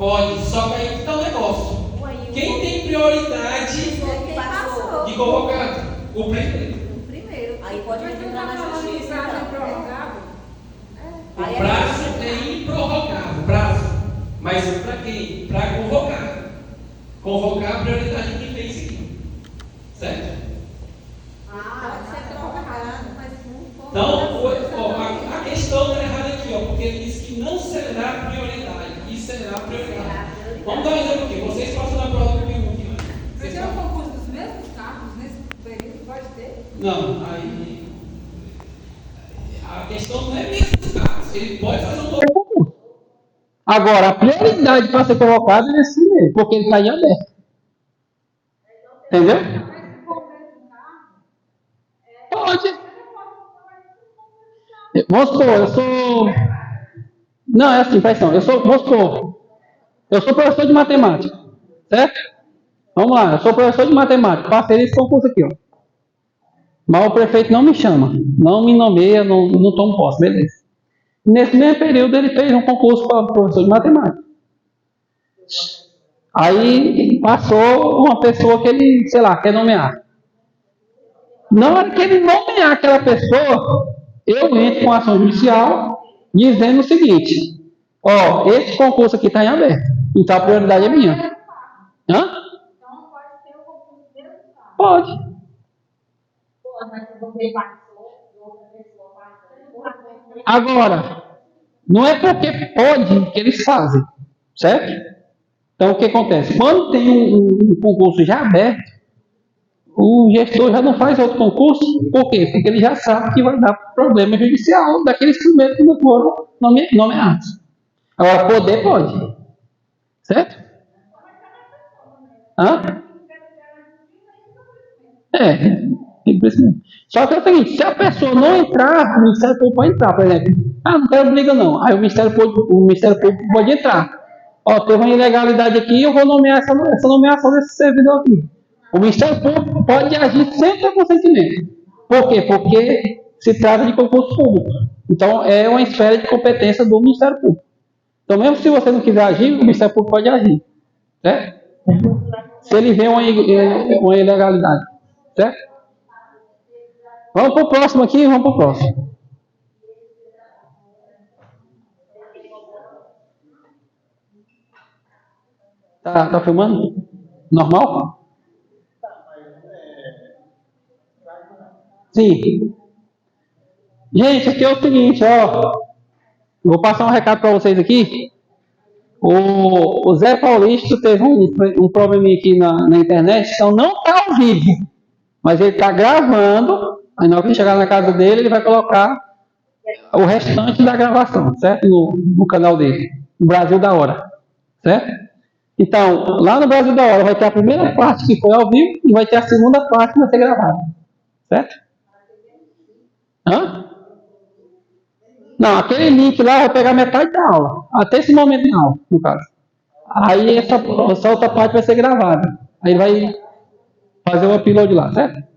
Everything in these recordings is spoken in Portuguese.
Pode, só que aí que está o negócio. Quem tem prioridade de convocado? O primeiro. Aí pode entrar na justiça. O prazo é improrrogável, prazo. Mas para quem? Para convocar. Convocar a prioridade de quem fez isso aqui. Certo? Pode ser prorrogado, mas não for. Então, a questão está errada aqui, porque ele diz que não será prioridade, e será prioridade. Vamos dar um exemplo aqui. Vocês passam na prova comigo aqui. Mas é um concurso dos mesmos carros nesse período? Pode ter? Não, aí. A questão não é mesmo os carros. Ele pode fazer um novo concurso. Agora, a prioridade para ser colocado é nesse primeiro, porque ele está em aberto. Entendeu? Pode. Vamos supor, eu sou. Não, é assim, presta atenção. Vamos supor, eu sou professor de matemática, certo? Vamos lá, eu sou professor de matemática, passei esse concurso aqui, ó. Mas o prefeito não me chama, não me nomeia, não tomo posse, beleza. Nesse mesmo período ele fez um concurso para professor de matemática. Aí passou uma pessoa que ele, sei lá, quer nomear. Na hora que ele nomear aquela pessoa, eu entro com ação judicial dizendo o seguinte: ó, esse concurso aqui está em aberto, então a prioridade é minha. Hã? Então pode ter o concurso mesmo? Pode. Mas você passou, outra pessoa passou. Agora, não é porque pode que eles fazem, certo? Então o que acontece? Quando tem um concurso já aberto, o gestor já não faz outro concurso. Por quê? Porque ele já sabe que vai dar problema judicial daqueles primeiros que não foram nomeados. Agora, poder pode. Certo? Hã? Simplesmente. Só que é o seguinte, se a pessoa não entrar, o Ministério Público pode entrar, por exemplo. Não quero briga não. Aí o Ministério Público pode entrar. Ó, teve uma ilegalidade aqui, eu vou nomear essa nomeação desse servidor aqui. O Ministério Público pode agir sem ter consentimento. Por quê? Porque se trata de concurso público. Então, é uma esfera de competência do Ministério Público. Então, mesmo se você não quiser agir, o Ministério Público pode agir. Certo? Se ele vê uma ilegalidade. Certo? Vamos para o próximo aqui, vamos para o próximo. Tá filmando? Normal? Sim. Gente, aqui é o seguinte, ó. Vou passar um recado para vocês aqui. O Zé Paulista teve um probleminha aqui na internet, então não está ao vivo. Mas ele está gravando. Aí na hora que chegar na casa dele, ele vai colocar o restante da gravação, certo? No canal dele. No Brasil da Hora. Certo? Então, lá no Brasil da Hora vai ter a primeira parte que foi ao vivo e vai ter a segunda parte que vai ser gravada. Certo? Hã? Não, aquele link lá vai pegar metade da aula. Até esse momento da aula, no caso. Aí essa outra parte vai ser gravada. Aí vai fazer o upload lá, certo?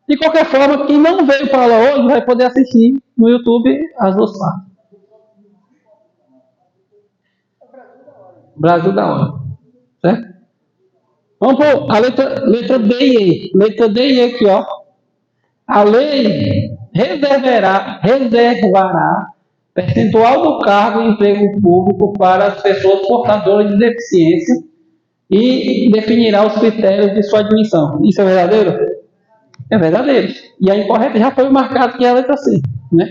De qualquer forma, quem não veio para a aula hoje vai poder assistir no YouTube as duas partes. Brasil da Hora. Certo? Vamos para a letra D e E. Letra D e E aqui, ó. A lei reservará percentual do cargo em emprego público para as pessoas portadoras de deficiência e definirá os critérios de sua admissão. Isso é verdadeiro? É verdadeiro. E a incorreta já foi marcada que é a letra C, né?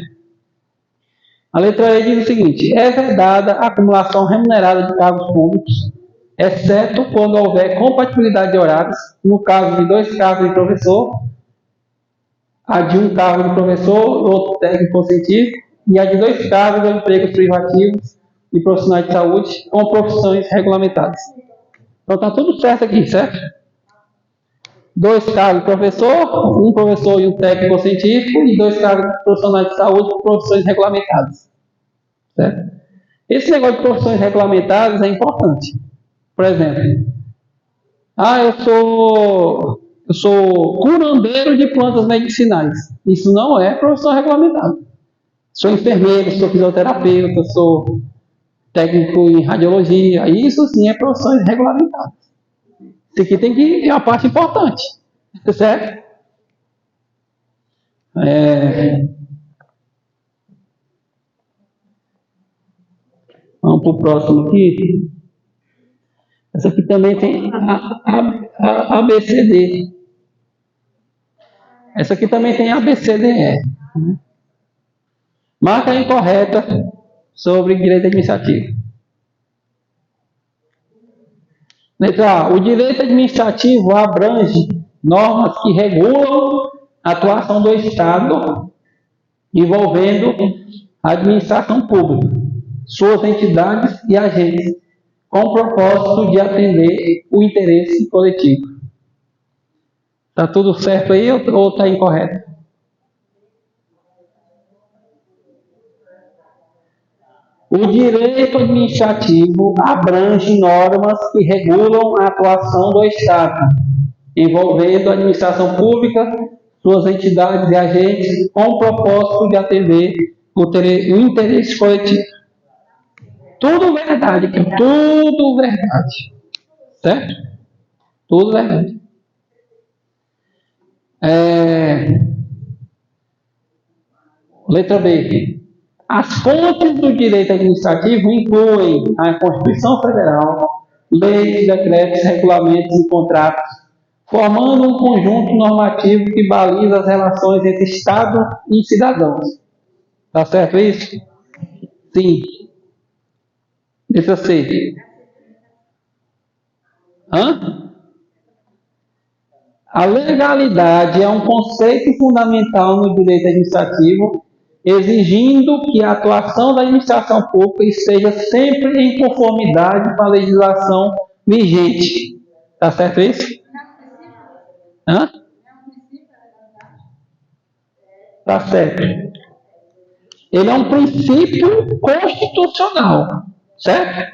A letra E diz o seguinte: é vedada a acumulação remunerada de cargos públicos, exceto quando houver compatibilidade de horários, no caso de 2 cargos de professor, a de um cargo de professor, outro técnico científico, e a de 2 cargos ou empregos privativos e profissionais de saúde com profissões regulamentadas. Então está tudo certo aqui, certo? 2 cargos de professor, um professor e um técnico científico, e 2 cargos de profissionais de saúde com profissões regulamentadas. Certo? Esse negócio de profissões regulamentadas é importante. Por exemplo, eu sou curandeiro de plantas medicinais. Isso não é profissão regulamentada. Sou enfermeiro, sou fisioterapeuta, sou técnico em radiologia. Isso sim é profissões regulamentadas. Isso aqui tem que ter uma parte importante, certo? Vamos para o próximo aqui. Essa aqui também tem a ABCD. Essa aqui também tem ABCDE. Marca incorreta sobre direito administrativo. Letra A. O direito administrativo abrange normas que regulam a atuação do Estado envolvendo a administração pública, suas entidades e agentes, com o propósito de atender o interesse coletivo. Está tudo certo aí ou está incorreto? O direito administrativo abrange normas que regulam a atuação do Estado, envolvendo a administração pública, suas entidades e agentes, com o propósito de atender o interesse coletivo. Tudo verdade, tudo verdade. Certo? Tudo verdade. Letra B. As fontes do direito administrativo incluem a Constituição Federal, leis, decretos, regulamentos e contratos, formando um conjunto normativo que baliza as relações entre Estado e cidadãos. Tá certo isso? Sim. Letra C. A legalidade é um conceito fundamental no direito administrativo, exigindo que a atuação da administração pública esteja sempre em conformidade com a legislação vigente. Tá certo isso? Tá certo. Ele é um princípio constitucional, certo?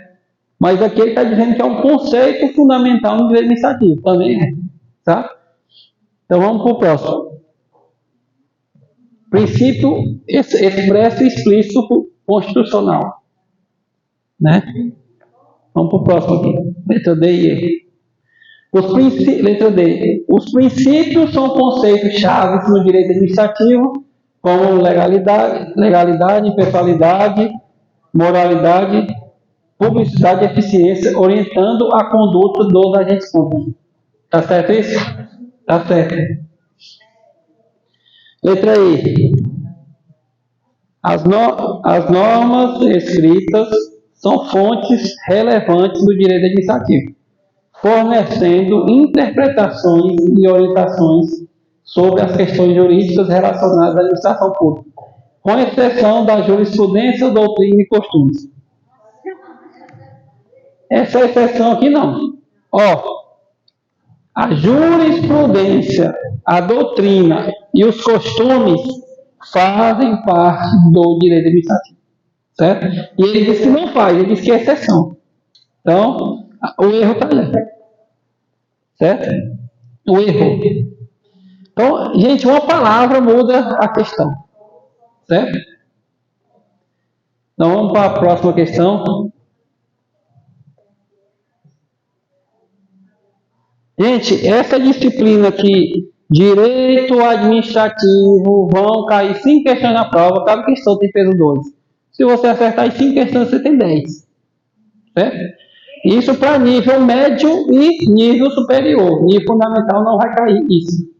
Mas aqui ele está dizendo que é um conceito fundamental no direito administrativo, também é, tá? Então vamos para o próximo. Princípio expresso e explícito constitucional, né? Vamos para o próximo aqui. Letra D e E. Letra D. Os princípios são conceitos chaves no direito administrativo, como legalidade, impessoalidade, moralidade, publicidade e eficiência, orientando a conduta dos agentes públicos. Tá certo isso? Tá certo. Letra I. As normas escritas são fontes relevantes do direito administrativo, fornecendo interpretações e orientações sobre as questões jurídicas relacionadas à administração pública, com exceção da jurisprudência, doutrina e costumes. Essa exceção aqui não. A jurisprudência, a doutrina e os costumes fazem parte do direito administrativo, certo? E ele diz que não faz, ele diz que é exceção. Então, o erro está ali, certo? O erro. Então, gente, uma palavra muda a questão, certo? Então, vamos para a próxima questão. Gente, essa disciplina aqui, direito administrativo, vão cair 5 questões na prova, cada questão tem peso 2. Se você acertar as 5 questões, você tem 10. Certo? Isso para nível médio e nível superior. Nível fundamental não vai cair isso.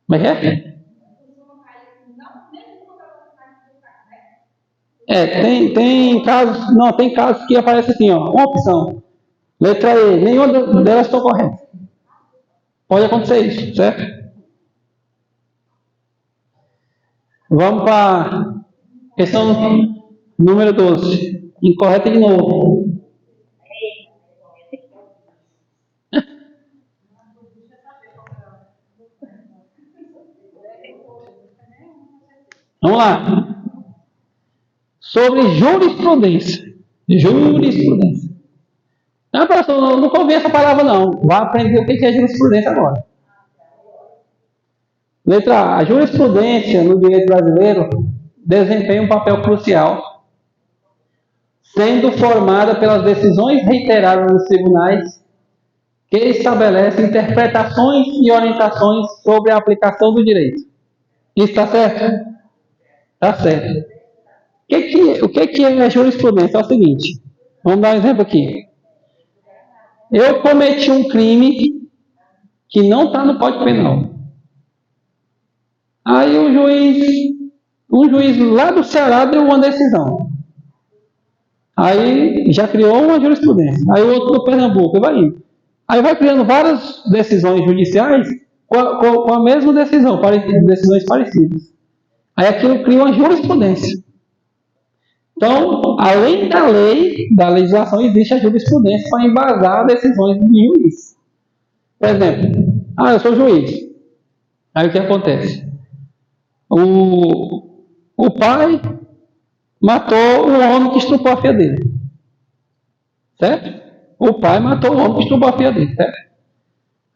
Mas tem casos, não, tem casos que aparece assim, uma opção. Letra E, nenhuma delas estão corretas. Pode acontecer isso, certo? Vamos para a questão número 12. Incorreta de novo. Vamos lá. Sobre jurisprudência. Jurisprudência. Não, professor, eu nunca ouvi essa palavra, não. Vai aprender o que é jurisprudência agora. Letra A. A jurisprudência no direito brasileiro desempenha um papel crucial, sendo formada pelas decisões reiteradas dos tribunais que estabelecem interpretações e orientações sobre a aplicação do direito. Isso está certo? Está certo. O que é a jurisprudência? É o seguinte, vamos dar um exemplo aqui. Eu cometi um crime que não está no Código Penal. Aí um juiz lá do Ceará deu uma decisão. Aí já criou uma jurisprudência. Aí o outro do Pernambuco, vai indo. Aí vai criando várias decisões judiciais com a mesma decisão, decisões parecidas. Aí aquilo cria uma jurisprudência. Então, além da lei, da legislação, existe a jurisprudência para embasar decisões de juiz. Por exemplo, eu sou juiz. Aí o que acontece? O pai matou o homem que estuprou a filha dele. Certo? O pai matou o homem que estuprou a filha dele. Certo?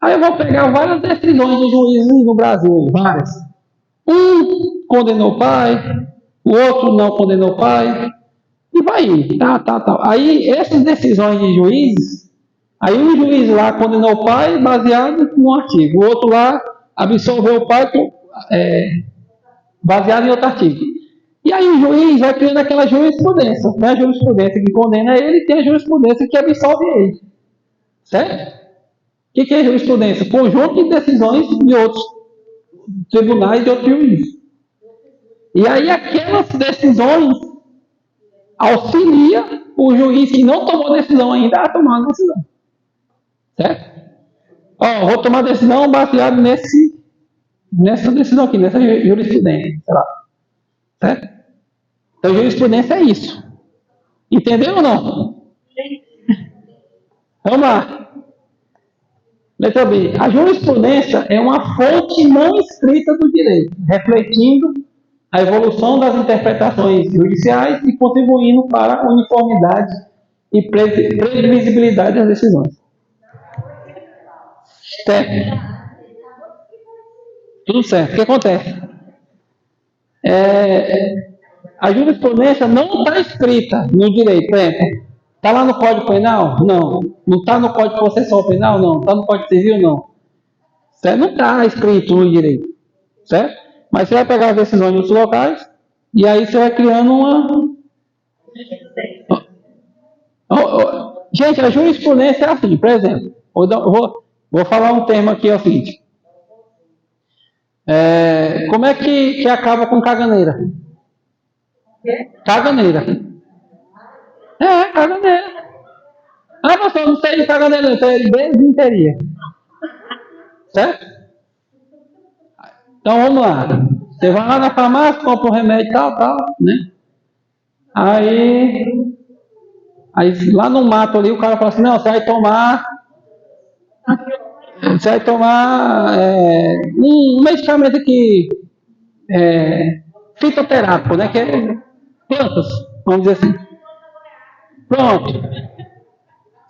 Aí eu vou pegar várias decisões de juízes no Brasil, várias. Um condenou o pai, o outro não condenou o pai, e vai indo. Aí essas decisões de juízes, aí um juiz lá condenou o pai baseado num artigo, o outro lá absolveu o pai baseado em outro artigo. E aí o juiz vai criando aquela jurisprudência. Tem a jurisprudência que condena ele e tem a jurisprudência que absolve ele. Certo? O que é jurisprudência? Conjunto de decisões de outros tribunais de outros juízes. E aí aquelas decisões auxilia o juiz que não tomou decisão ainda a tomar a decisão. Certo? Vou tomar decisão baseada nessa decisão aqui, nessa jurisprudência. Sei lá. Certo? Então, jurisprudência é isso. Entendeu ou não? Vamos lá. Letra B. A jurisprudência é uma fonte não escrita do direito, refletindo a evolução das interpretações judiciais e contribuindo para a uniformidade e previsibilidade das decisões. Certo. Tudo certo. O que acontece? A jurisprudência não está escrita no direito. Por exemplo, está lá no Código Penal? Não. Não está no Código Processual Penal? Não. Está no Código Civil? Não. Certo? Não está escrito no direito. Certo? Mas você vai pegar as decisões dos locais e aí você vai criando uma... Gente, a jurisprudência é assim, por exemplo. Vou falar um termo aqui, é o seguinte. Como é que acaba com caganeira? Caganeira. Caganeira. Pastor, não sei de caganeira, não sei de desinteria. Certo? Então vamos lá. Você vai lá na farmácia, compra um remédio tal, né? Aí lá no mato ali o cara fala assim, não, você vai tomar um medicamento aqui fitoterápico, né? Que é plantas, vamos dizer assim. Pronto.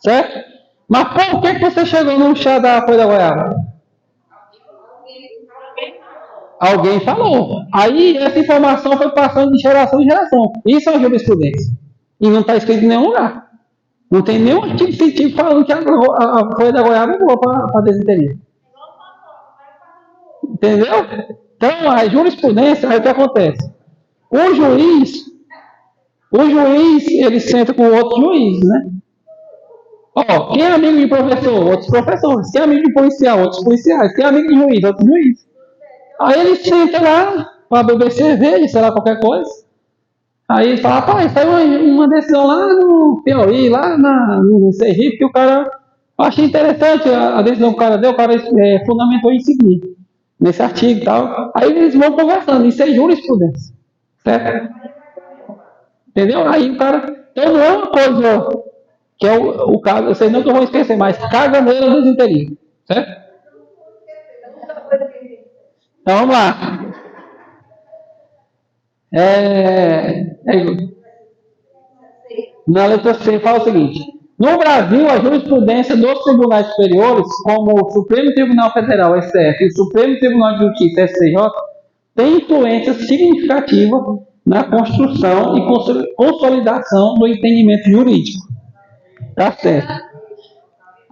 Certo? Mas por que você chegou no chá da folha da goiaba? Alguém falou. Aí essa informação foi passando de geração em geração. Isso é uma jurisprudência. E não está escrito em nenhum lugar. Não tem nenhum artigo científico falando que a folha da goiaba é boa para desinteria. Entendeu? Então, a jurisprudência, aí o que acontece? O juiz, ele senta com outro juiz, né? Quem é amigo de professor? Outros professores. Quem é amigo de policial? Outros policiais. Quem é amigo de juiz? Outros juízes. Aí ele senta lá para beber cerveja, sei lá, qualquer coisa. Aí ele fala, rapaz, saiu uma decisão lá no Piauí, lá no Sergipe, que o cara... Eu achei interessante a decisão que o cara deu, o cara fundamentou em seguir, nesse artigo e tal. Aí eles vão conversando, isso é jurisprudência. Certo? Entendeu? Aí o cara... Então não é uma coisa que é o caso, vocês não vão esquecer mais, caganeira do desinteria. Certo? Então vamos lá. Na letra C fala o seguinte: no Brasil, a jurisprudência dos tribunais superiores, como o Supremo Tribunal Federal, STF, e o Supremo Tribunal de Justiça, STJ, tem influência significativa na construção e consolidação do entendimento jurídico. Tá certo?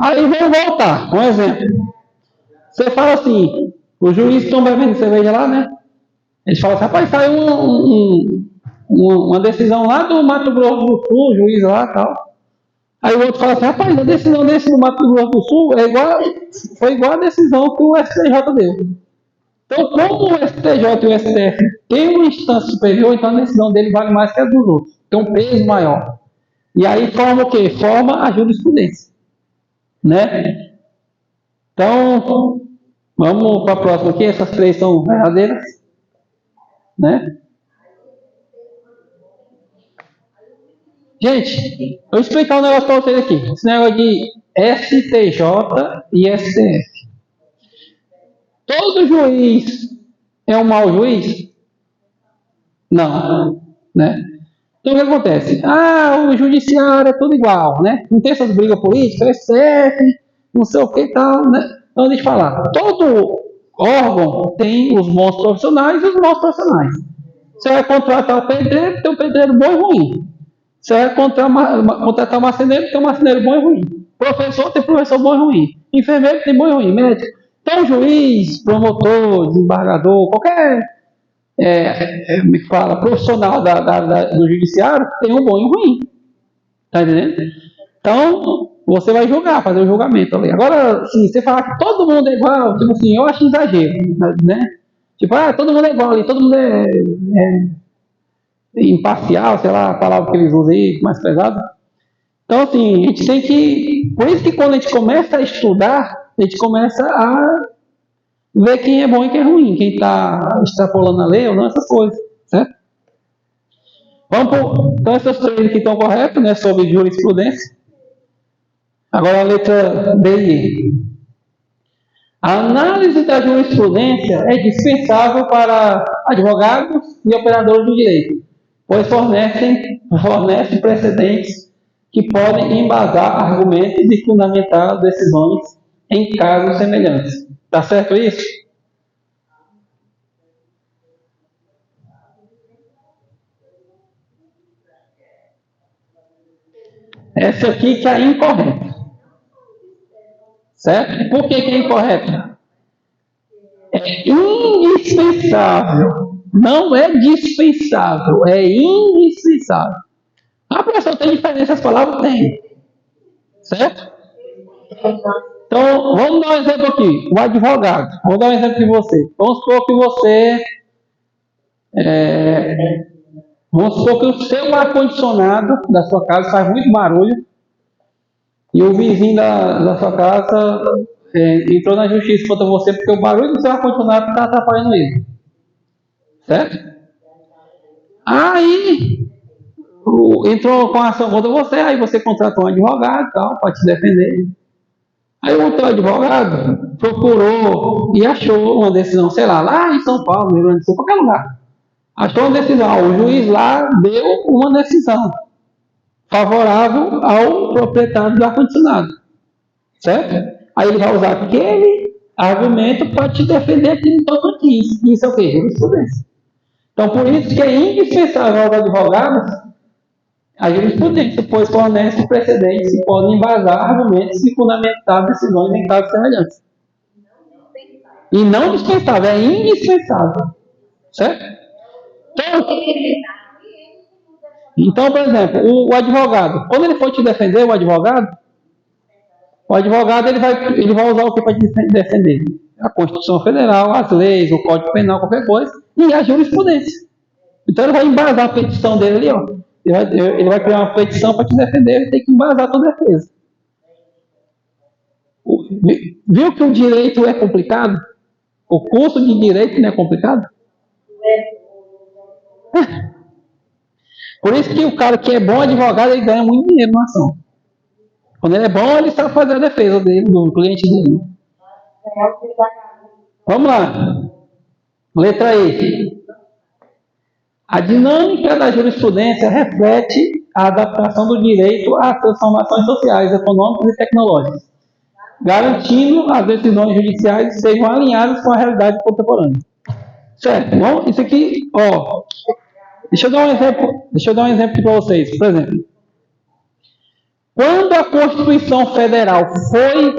Aí vamos voltar. Um exemplo. Você fala assim, os juízes estão bebendo cerveja lá, né? Eles falam assim, rapaz, saiu uma decisão lá do Mato Grosso do Sul, o juiz lá e tal. Aí o outro fala assim, rapaz, a decisão desse do Mato Grosso do Sul foi igual a decisão que o STJ deu. Então, como o STJ e o STF têm uma instância superior, então a decisão dele vale mais que a dos outros. Tem um peso maior. E aí forma o quê? Forma a jurisprudência. Né? Então, vamos para a próxima aqui. Essas três são verdadeiras. Né? Gente, eu vou explicar um negócio para vocês aqui. Esse negócio de STJ e STF. Todo juiz é um mau juiz? Não. Né? Então o que acontece? O judiciário é tudo igual, né? Não tem essas brigas políticas, STF, não sei o que e tal, né? Então deixa eu falar. Todo órgão tem os bons profissionais e os maus profissionais. Você vai contratar o pedreiro, tem um pedreiro bom e ruim. Você vai contratar o marceneiro, tem um marceneiro bom e ruim. Professor, tem professor bom e ruim. Enfermeiro, tem bom e ruim. Médico. Então, juiz, promotor, desembargador, qualquer profissional do judiciário tem um bom e um ruim. Tá entendendo? Então, você vai julgar, fazer o julgamento ali. Agora, assim, você falar que todo mundo é igual, tipo assim, eu acho exagero, né? Tipo, todo mundo é igual ali, todo mundo é imparcial, sei lá, a palavra que eles usam aí, mais pesada. Então, assim, a gente tem que... Por isso que quando a gente começa a estudar, a gente começa a ver quem é bom e quem é ruim, quem está extrapolando a lei ou não, essas coisas, certo? Então, essas três aqui estão corretas, né, sobre jurisprudência. Agora a letra B e E. A análise da jurisprudência é dispensável para advogados e operadores do direito, pois fornece precedentes que podem embasar argumentos e fundamentar decisões em casos semelhantes. Tá certo isso? Essa aqui que é incorreta. Certo? Por que é incorreta? É indispensável. Não é dispensável, é indispensável. A pessoa tem diferença, as palavras tem. Certo? Então, vamos dar um exemplo aqui. O advogado. Vou dar um exemplo de você. Vamos supor que o seu ar-condicionado da sua casa faz muito barulho e o vizinho da sua casa entrou na justiça contra você porque o barulho do seu ar-condicionado está atrapalhando ele. Certo? Aí entrou com a ação contra você, aí você contratou um advogado para te defender. Aí o teu advogado procurou e achou uma decisão, sei lá em São Paulo, no Rio Grande do Sul, qualquer lugar. Achou uma decisão, o juiz lá deu uma decisão favorável ao proprietário do ar-condicionado. Certo? Aí ele vai usar aquele argumento para te defender aquele totalmente. Isso é o quê? Jurisprudência. Então, por isso que é indispensável aos advogados a jurisprudência, pois fornece precedentes que podem embasar argumentos e fundamentar decisões em casos semelhantes. E não dispensável, é indispensável. Certo? Então, por exemplo, o advogado, quando ele for te defender, o advogado ele vai usar o que para te defender? A Constituição Federal, as leis, o Código Penal, qualquer coisa, e a jurisprudência. Então ele vai embasar a petição dele ali, ó. Ele vai criar uma petição para te defender, ele tem que embasar a tua defesa. Viu que o direito é complicado? O curso de direito não é complicado? Por isso que o cara que é bom advogado, ele ganha muito dinheiro na ação. Quando ele é bom, ele sabe fazer a defesa dele, do cliente dele. Vamos lá. Letra E. A dinâmica da jurisprudência reflete a adaptação do direito às transformações sociais, econômicas e tecnológicas, garantindo as decisões judiciais sejam alinhadas com a realidade contemporânea. Certo? Então, isso aqui, Deixa eu dar um exemplo aqui para vocês. Por exemplo, quando a Constituição Federal foi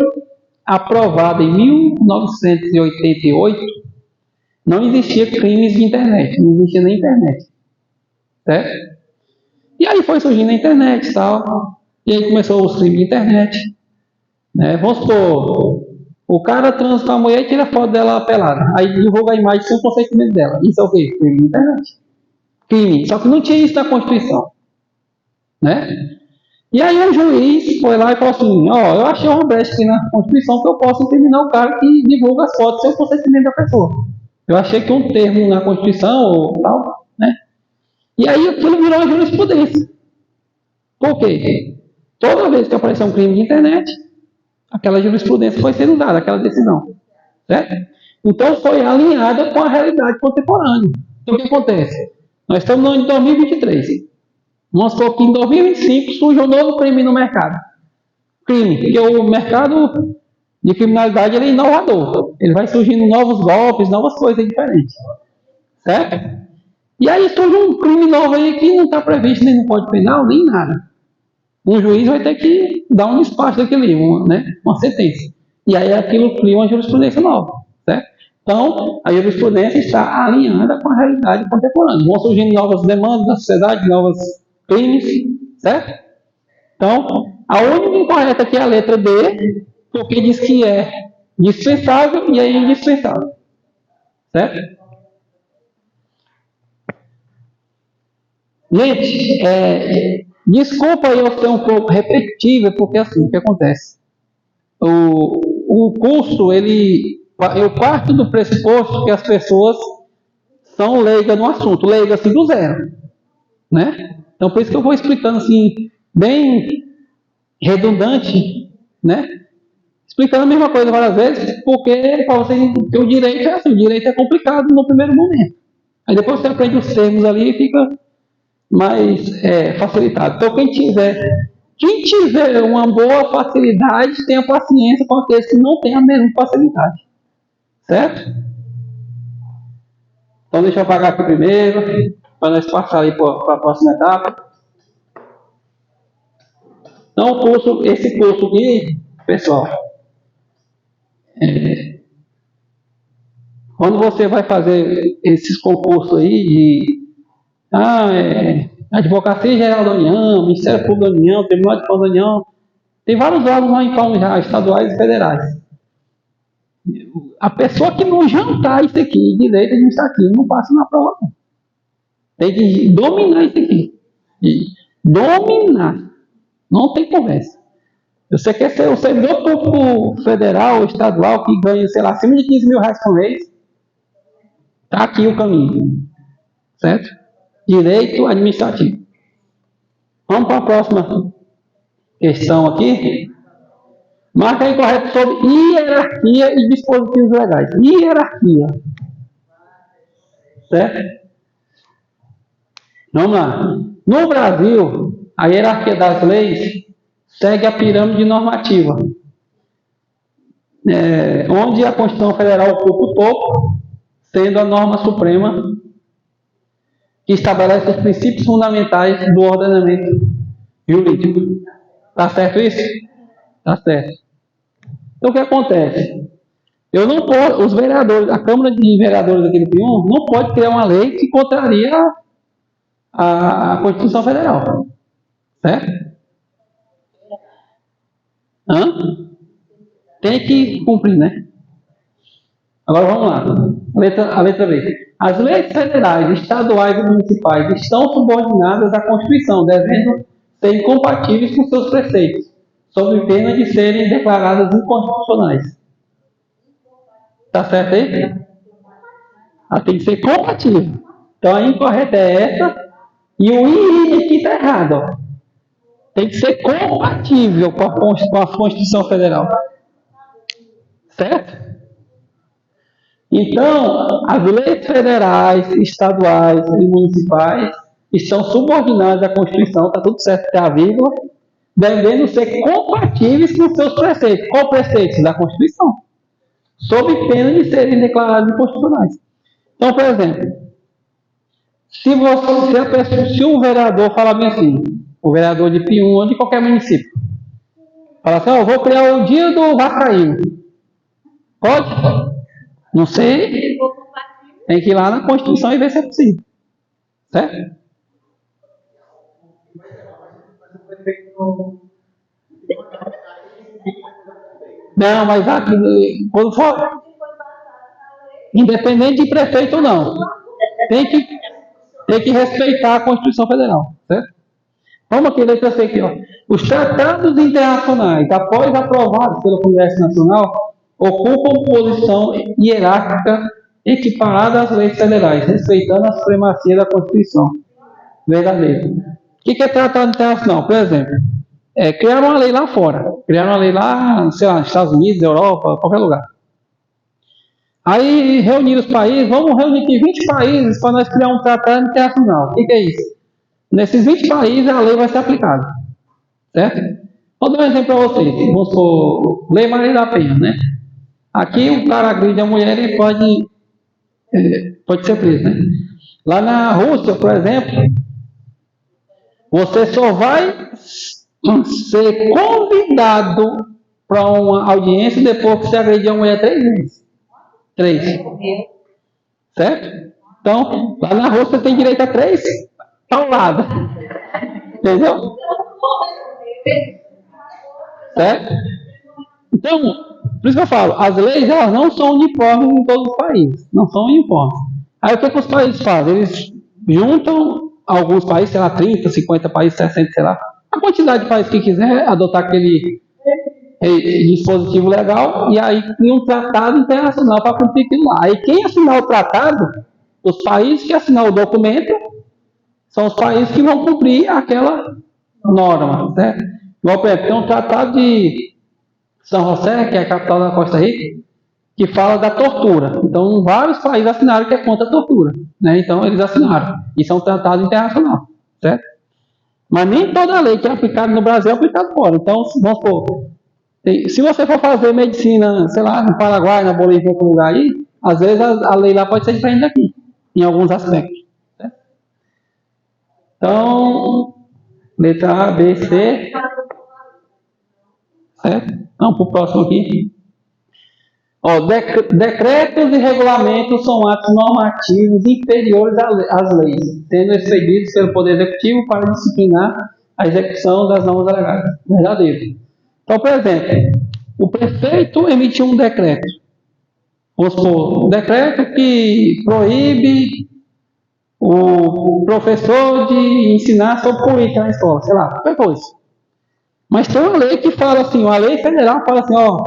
aprovada em 1988, não existia crimes de internet, não existia nem internet. Certo? E aí foi surgindo a internet e tal. E aí começou os crimes de internet. Né? Vamos supor, o cara transa com a mulher e tira foto dela pelada. Aí divulga a imagem sem o consentimento dela. Isso é o quê? Crime de internet. Crime. Só que não tinha isso na Constituição. Né? E aí o juiz foi lá e falou assim, ó, eu achei uma brecha aqui na Constituição que eu posso incriminar o cara que divulga as fotos sem o consentimento da pessoa. Eu achei que um termo na Constituição ou tal, né? E aí aquilo virou uma jurisprudência. Por quê? Toda vez que apareceu um crime de internet, aquela jurisprudência foi sendo dada, aquela decisão. Certo? Então foi alinhada com a realidade contemporânea. Então o que acontece? Nós estamos no ano de 2023. Vamos supor que em 2025 surge um novo crime no mercado. Crime, porque o mercado de criminalidade ele é inovador. Ele vai surgindo novos golpes, novas coisas diferentes. Certo? E aí surge um crime novo aí que não está previsto nem no Código Penal, nem nada. Um juiz vai ter que dar um despacho daquele, uma sentença. E aí aquilo cria uma jurisprudência nova. Certo? Então, a jurisprudência está alinhada com a realidade contemporânea. Vão surgindo novas demandas da sociedade, novos crimes, certo? Então, a única incorreta aqui é a letra D, porque diz que é dispensável e é indispensável. Certo? Gente, desculpa eu ser um pouco repetitiva, porque assim, o que acontece? O curso, eu parto do pressuposto que as pessoas são leigas no assunto, leigas assim do zero. Né? Então, por isso que eu vou explicando assim, bem redundante, né? Explicando a mesma coisa várias vezes, porque para você ter o direito é assim, o direito é complicado no primeiro momento. Aí depois você aprende os termos ali e fica mais facilitado. Então, quem tiver uma boa facilidade, tenha paciência com aqueles que não têm a mesma facilidade. Certo? Então, deixa eu apagar aqui primeiro, para nós passar aí para a próxima etapa. Então, esse curso aqui, pessoal, quando você vai fazer esses concursos aí de Advocacia Geral da União, Ministério Público da União, Tribunal de Contas da União, tem vários órgãos lá em palmas já, estaduais e federais. A pessoa que não jantar isso aqui, direito administrativo, não passa na prova, não. Tem que dominar isso aqui. Dominar. Não tem conversa. Você quer ser o servidor público federal ou estadual que ganha, sei lá, acima de 15 mil reais por mês? Está aqui o caminho. Certo? Direito administrativo. Vamos para a próxima questão aqui. Marca aí correto sobre hierarquia e dispositivos legais. Hierarquia. Certo? Vamos lá. No Brasil, a hierarquia das leis segue a pirâmide normativa, onde a Constituição Federal ocupa o topo, sendo a norma suprema que estabelece os princípios fundamentais do ordenamento jurídico. Tá certo isso? Tá certo. Então o que acontece? Os vereadores, a Câmara de Vereadores aqui do Pium não pode criar uma lei que contraria a Constituição Federal. Certo? Tem que cumprir, né? Agora vamos lá. A letra B. As leis federais, estaduais e municipais estão subordinadas à Constituição, devendo ser incompatíveis com seus preceitos, sob pena de serem declaradas inconstitucionais. Tá certo aí? Tem que ser compatível. Então a incorreta é essa e o I aqui está errado. Ó. Tem que ser compatível com a Constituição Federal. Certo? Então, as leis federais, estaduais e municipais estão subordinadas à Constituição, está tudo certo, tem a vírgula, devendo ser compatíveis com seus preceitos. Qual preceitos? Da Constituição. Sob pena de serem declarados inconstitucionais. Então, por exemplo, se o vereador falar bem assim, o vereador de Pium ou de qualquer município, fala assim, eu vou criar o dia do Vascaíno. Pode? Não sei. Tem que ir lá na Constituição e ver se é possível. Certo? Não, mas aqui, quando for, independente de prefeito ou não, tem que respeitar a Constituição Federal. Certo? Vamos aqui, letra C aqui, ó. Os tratados internacionais, após aprovados pelo Congresso Nacional, ocupam posição hierárquica equiparada às leis federais, respeitando a supremacia da Constituição. Verdadeiro. O que é tratado internacional? Por exemplo, criaram uma lei lá fora. Criaram uma lei lá, sei lá, nos Estados Unidos, Europa, qualquer lugar. Aí reuniram os países, vamos reunir aqui 20 países para nós criar um tratado internacional. O que é isso? Nesses 20 países a lei vai ser aplicada. Certo? Vou dar um exemplo para vocês. Vamos supor, Lei Maria da Penha, né? Aqui o cara agride a mulher e pode ser preso, né? Lá na Rússia, por exemplo, você só vai ser convidado para uma audiência depois que você agredir a mulher 3 vezes. 3. Certo? Então, lá na Rússia tem direito a 3 ao lado. Entendeu? Certo? Então, por isso que eu falo, as leis elas não são uniformes em todos os países. Não são uniformes. Aí o que os países fazem? Eles juntam alguns países, sei lá, 30, 50 países, 60, sei lá, a quantidade de países que quiser adotar aquele dispositivo legal, e aí cria um tratado internacional para cumprir aquilo lá. Aí quem assinar o tratado, os países que assinar o documento, são os países que vão cumprir aquela norma, certo? Igual, por exemplo, tem um tratado de São José, que é a capital da Costa Rica, que fala da tortura. Então, vários países assinaram que é contra a tortura, né? Então, eles assinaram. Isso é um tratado internacional, certo? Mas nem toda lei que é aplicada no Brasil é aplicada fora. Então, vamos supor, se você for fazer medicina, sei lá, no Paraguai, na Bolívia, em outro lugar aí, às vezes a lei lá pode ser diferente daqui, em alguns aspectos. Certo? Então, letra A, B, C. Certo? Vamos para o próximo aqui. Ó, decretos e regulamentos são atos normativos inferiores às leis, sendo expedidos pelo Poder Executivo para disciplinar a execução das normas legais. Verdadeiro. Então, por exemplo, o prefeito emitiu um decreto. Vamos supor, um decreto que proíbe o professor de ensinar sobre política na escola, sei lá, qualquer coisa. Mas tem uma lei que fala assim, uma lei federal fala assim, ó,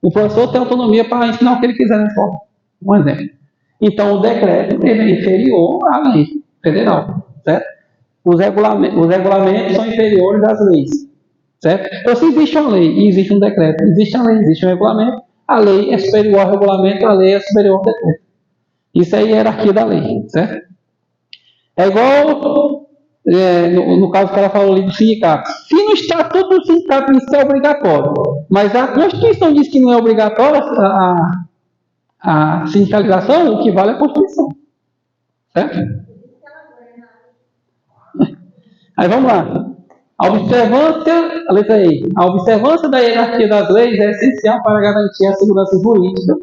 o professor tem autonomia para ensinar o que ele quiser na escola. Um exemplo. Então, o decreto ele é inferior à lei federal, certo? Os regulamentos são inferiores às leis, certo? Então, se existe uma lei e existe um decreto, existe a lei, existe um regulamento, a lei é superior ao regulamento, a lei é superior ao decreto. Isso é a hierarquia da lei, certo? É igual, no caso que ela falou ali do sindicato. Se no estatuto do sindicato isso é obrigatório, mas a Constituição diz que não é obrigatório a sindicalização, o que vale é a Constituição. Certo? Aí vamos lá. A letra E. A observância da hierarquia das leis é essencial para garantir a segurança jurídica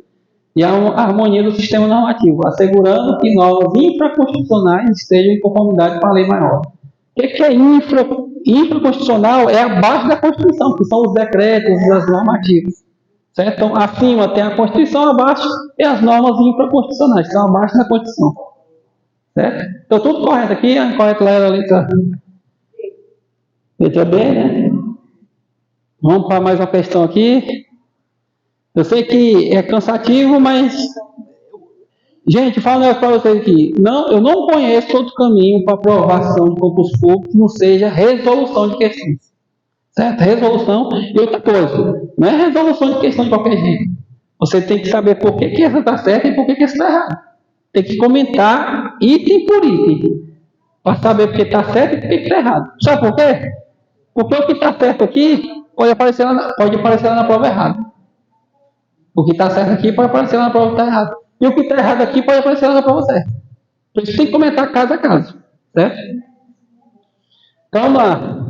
e a harmonia do sistema normativo, assegurando que normas infraconstitucionais estejam em conformidade com a lei maior. O que é infraconstitucional? É abaixo da Constituição, que são os decretos e as normativas. Certo? Então, acima tem a Constituição, abaixo é as normas infraconstitucionais, que estão abaixo da Constituição. Certo? Então, tudo correto aqui, a correta lá era a letra B, né? Vamos para mais uma questão aqui. Eu sei que é cansativo, mas... Gente, falo um negócio para vocês aqui. Eu não conheço outro caminho para aprovação de concurso público que não seja resolução de questões. Certo? Resolução. E outra coisa, não é resolução de questão de qualquer jeito. Você tem que saber por que essa está certa e por que essa está errada. Tem que comentar item por item, para saber por que está certo e por que está errado. Sabe por quê? Porque o que está certo aqui pode aparecer lá na prova errada. O que está certo aqui pode aparecer lá na prova que está errada. E o que está errado aqui pode aparecer lá na prova certa. Por isso tem que comentar caso a caso, certo? Então, vamos lá.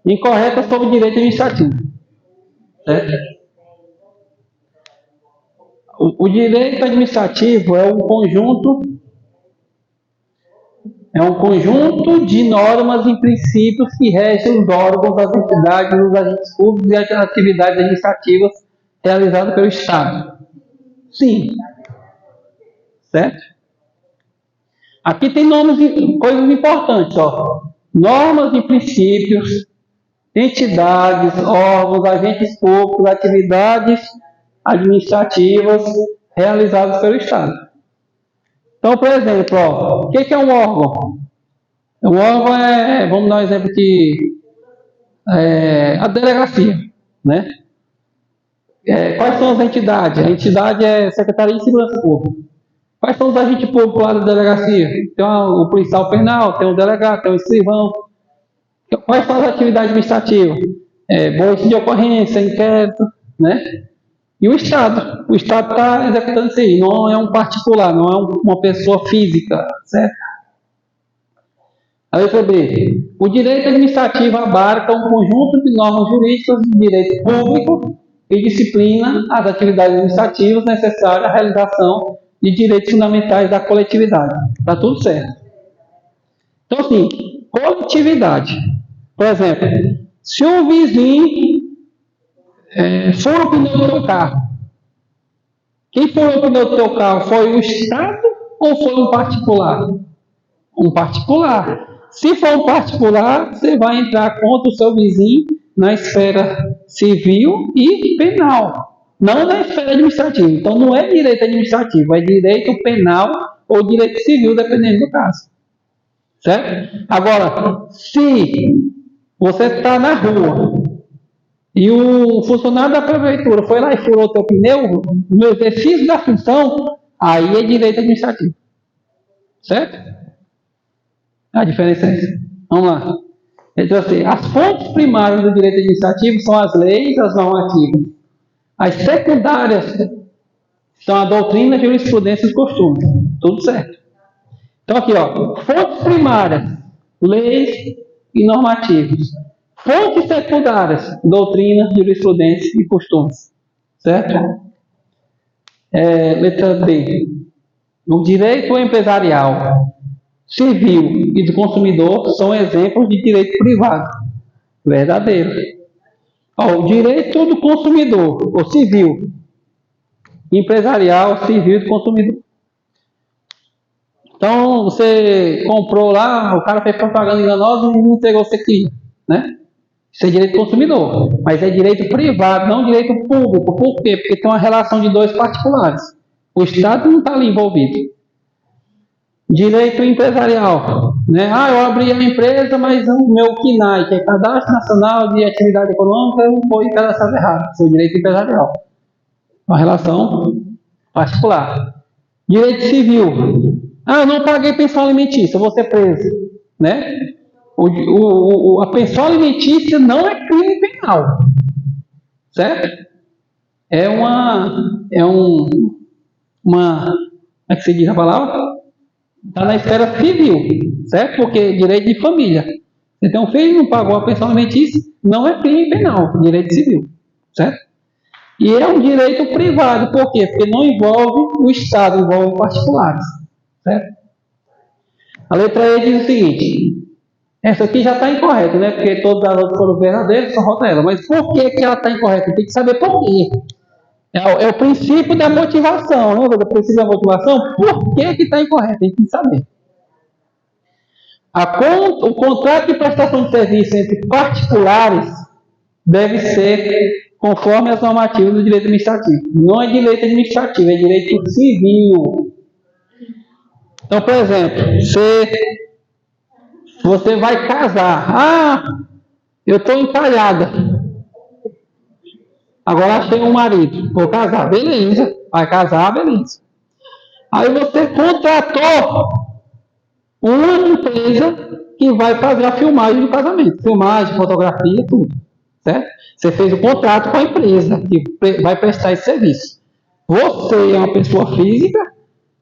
Incorreta sobre direito administrativo. Certo? O direito administrativo é um conjunto de normas e princípios que regem os órgãos, as entidades, os agentes públicos e as atividades administrativas realizadas pelo Estado. Sim. Certo? Aqui tem coisas importantes, ó. Normas e princípios, entidades, órgãos, agentes públicos, atividades administrativas realizadas pelo Estado. Então, por exemplo, ó, o que é um órgão? Um órgão vamos dar um exemplo aqui, a delegacia, né? Quais são as entidades? A entidade é Secretaria de Segurança Pública. Quais são os agentes públicos lá da delegacia? Tem o policial penal, tem o delegado, tem o escrivão. Quais são as atividades administrativas? Boletim de ocorrência, inquérito, né? E o Estado. O Estado está executando isso aí. Não é um particular, não é uma pessoa física, certo? A letra B. O direito administrativo abarca um conjunto de normas jurídicas de direito público e disciplina as atividades administrativas necessárias à realização de direitos fundamentais da coletividade. Está tudo certo. Então, assim, coletividade. Por exemplo, se um vizinho fura o pneu do teu carro, quem furou o pneu do teu carro foi o Estado ou foi um particular? Um particular. Se for um particular, você vai entrar contra o seu vizinho na esfera civil e penal, não na esfera administrativa. Então, não é direito administrativo, é direito penal ou direito civil, dependendo do caso. Certo? Agora, se você está na rua e o funcionário da prefeitura foi lá e furou o teu pneu, no exercício da função, aí é direito administrativo. Certo? A diferença é essa. Vamos lá. Então, assim, as fontes primárias do direito administrativo são as leis, as normativas. As secundárias são a doutrina, a jurisprudência e os costumes. Tudo certo. Então, aqui, ó, fontes primárias, leis e normativas. Fontes secundárias, doutrina, jurisprudência e costumes. Certo? Letra D. O direito empresarial, civil e do consumidor são exemplos de direito privado. Verdadeiro. O direito do consumidor, o civil, empresarial, civil e do consumidor. Então, você comprou lá, o cara fez propaganda enganosa e não entregou o que você queria, né? Isso é direito do consumidor, mas é direito privado, não direito público. Por quê? Porque tem uma relação de dois particulares. O Estado não está ali envolvido. Direito empresarial, né? Eu abri a empresa, mas o meu CNAE, que é Cadastro Nacional de Atividade Econômica, foi cadastrado errado. Isso é direito empresarial. Uma relação particular. Direito civil. Eu não paguei pensão alimentícia, vou ser preso, né? A pensão alimentícia não é crime penal, certo? Como é que se diz a palavra? Está na esfera civil, certo? Porque é direito de família. Você tem um filho e não pagou a pensão alimentícia, não é crime penal, direito civil, certo? E é um direito privado, por quê? Porque não envolve o Estado, envolve particulares, certo? A letra E diz o seguinte, essa aqui já está incorreta, né? Porque todas as outras foram verdadeiras, só falta ela. Mas por que ela está incorreta? Tem que saber por quê. É o princípio da motivação, né? O princípio da motivação, por que está incorreto? Tem que saber. O contrato de prestação de serviço entre particulares deve ser conforme as normativas do direito administrativo. Não é direito administrativo, é direito civil. Então, por exemplo, você vai casar. Eu estou encalhada. Agora achei um marido. Vou casar. Beleza. Vai casar, beleza. Aí você contratou uma empresa que vai fazer a filmagem do casamento. Filmagem, fotografia, tudo. Certo? Você fez o contrato com a empresa que vai prestar esse serviço. Você é uma pessoa física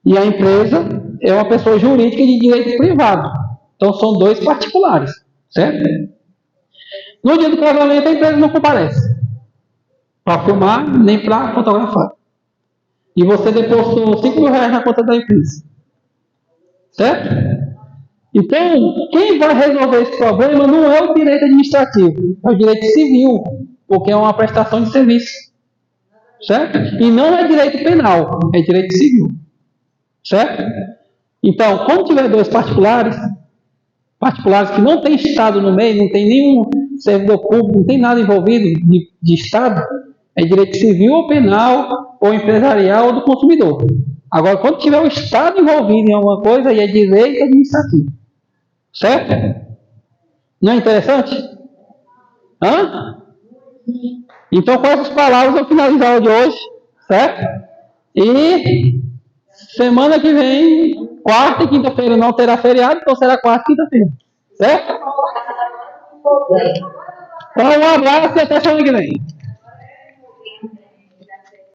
E a empresa é uma pessoa jurídica de direito privado. Então são dois particulares, certo? No dia do casamento a empresa não comparece para filmar nem para fotografar. E você depositou 5 mil reais na conta da empresa, certo? Então, quem vai resolver esse problema não é o direito administrativo, é o direito civil, porque é uma prestação de serviço, certo? E não é direito penal, é direito civil, certo? Então, quando tiver dois particulares que não tem Estado no meio, não tem nenhum servidor público, não tem nada envolvido de Estado, é direito civil ou penal, ou empresarial ou do consumidor. Agora, quando tiver o Estado envolvido em alguma coisa, aí é direito administrativo. Certo? Não é interessante? Hã? Então, com essas palavras, eu finalizo a aula de hoje. Certo? E semana que vem, quarta e quinta-feira não terá feriado, então será quarta e quinta-feira. Certo? Então, um abraço e até semana que vem.